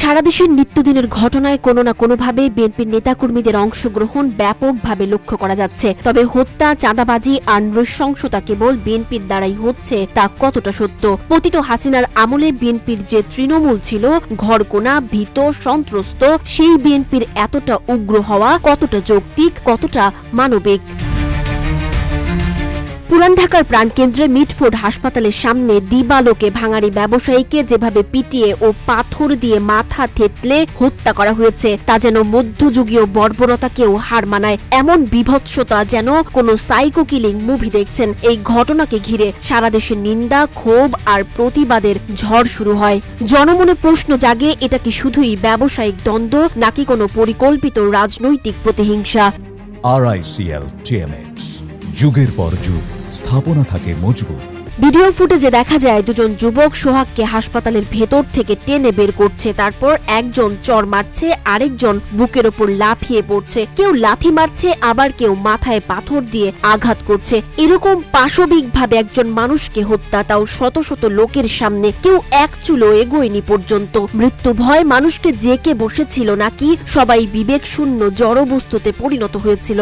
সারা দেশের নিত্যদিনের ঘটনায় কোনো না কোনোভাবে বিএনপির নেতাকর্মীদের অংশগ্রহণ ব্যাপকভাবে লক্ষ্য করা যাচ্ছে। তবে হত্যা, চাঁদাবাজি আর নৃশংসতা কেবল বিএনপির দ্বারাই হচ্ছে তা কতটা সত্য? পতিত হাসিনার আমলে বিএনপির যে তৃণমূল ছিল ঘরকোনা, ভীত, সন্ত্রস্ত, সেই বিএনপির এতটা উগ্র হওয়া কতটা যৌক্তিক, কতটা মানবিক? পুরান ঢাকার প্রাণকেন্দ্রে মিটফোর্ড হাসপাতালের সামনে দিবালোকে ভাঙাড়ি ব্যবসায়ীকে যেভাবে পিটিয়ে ও পাথর দিয়ে মাথা থেতলে হত্যা করা হয়েছে তা যেন মধ্যযুগীয় বর্বরতাকেও হার মানায়। এমন বিভৎসতা যেন কোনো সাইকো কিলিং মুভি দেখছেন। এই ঘটনাকে ঘিরে সারা দেশে নিন্দা, ক্ষোভ আর প্রতিবাদের ঝড় শুরু হয়। জনমনে প্রশ্ন জাগে, এটা কি শুধুই ব্যবসায়িক দ্বন্দ্ব নাকি কোনো পরিকল্পিত রাজনৈতিক প্রতিহিংসা? RICL TMX, যুগের পর যুগ স্থাপনা থাকে মজবুত। ভিডিও ফুটেজে দেখা যায় দুজন যুবক সোহাগকে হাসপাতালের ভেতর থেকে টেনে বের করছে। তারপর একজন চড় মারছে, আরেকজন বুকের ওপর লাফিয়ে পড়ছে। কেউ লাথি মারছে, আবার কেউ মাথায় পাথর দিয়ে আঘাত করছে। এরকম পাশবিকভাবে একজন মানুষকে হত্যা, তাও শত শত লোকের সামনে, কেউ এক চুলো এগোয়নি পর্যন্ত। মৃত্যু ভয় মানুষকে জেকে বসেছিল নাকি সবাই বিবেক শূন্য জড়বস্তুতে পরিণত হয়েছিল?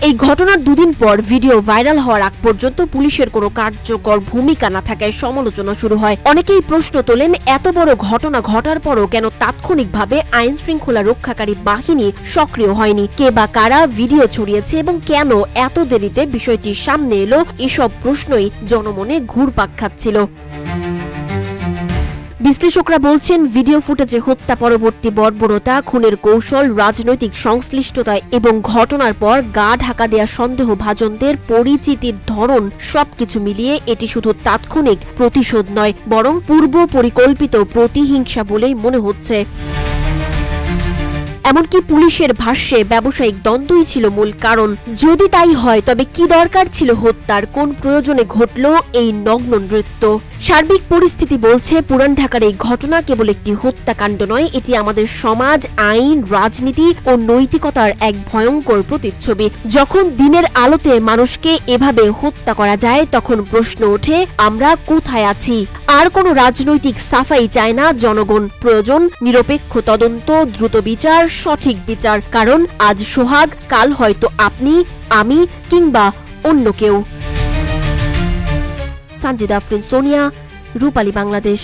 এই ঘটনার দুদিন পর ভিডিও ভাইরাল হওয়ার আগ পর্যন্ত পুলিশের কোনো কার্যকর ভূমিকা না থাকায় সমালোচনা শুরু হয়। অনেকেই প্রশ্ন তোলেন, এত বড় ঘটনা ঘটার পরও কেন তাৎক্ষণিকভাবে আইন শৃঙ্খলা রক্ষাকারী বাহিনী সক্রিয় হয়নি? কে বা কারা ভিডিও ছড়িয়েছে এবং কেন এত দেরিতে বিষয়টি সামনে এলো? এসব প্রশ্নই জনমনে ঘুরপাক খাচ্ছিল। বিশ্লেষকরা বলছেন, ভিডিও ফুটেজে হত্যা পরবর্তী বর্বরতা, খুনের কৌশল, রাজনৈতিক সংশ্লিষ্টতা এবং ঘটনার পর গা ঢাকা দেয়া সন্দেহভাজনদের পরিচিতির ধরন সবকিছু মিলিয়ে এটি শুধু তাৎক্ষণিক প্রতিশোধ নয়, বরং পূর্ব পরিকল্পিত প্রতিহিংসা বলেই মনে হচ্ছে। এমনকি পুলিশের ভাষ্যে ব্যবসায়িক দ্বন্দ্বই ছিল মূল কারণ। যদি তাই হয় তবে কি দরকার ছিল হত্যার? কোন প্রয়োজনে ঘটল এই নগ্ন নৃত্য? সার্বিক পরিস্থিতি বলছে, পুরান ঢাকার এই ঘটনা কেবল একটি হত্যাকাণ্ড নয়, এটি আমাদের সমাজ, আইন, রাজনীতি ও নৈতিকতার এক ভয়ঙ্কর প্রতিচ্ছবি। যখন দিনের আলোতে মানুষকে এভাবে হত্যা করা যায় তখন প্রশ্ন ওঠে, আমরা কোথায় আছি? আর কোনো রাজনৈতিক সাফাই চায় না জনগণ। প্রয়োজন নিরপেক্ষ তদন্ত, দ্রুত বিচার, সঠিক বিচার। কারণ আজ সোহাগ, কাল হয়তো আপনি, আমি কিংবা অন্য কেউ। সানজিদা আফরিন, সোনিয়া, রূপালী, বাংলাদেশ।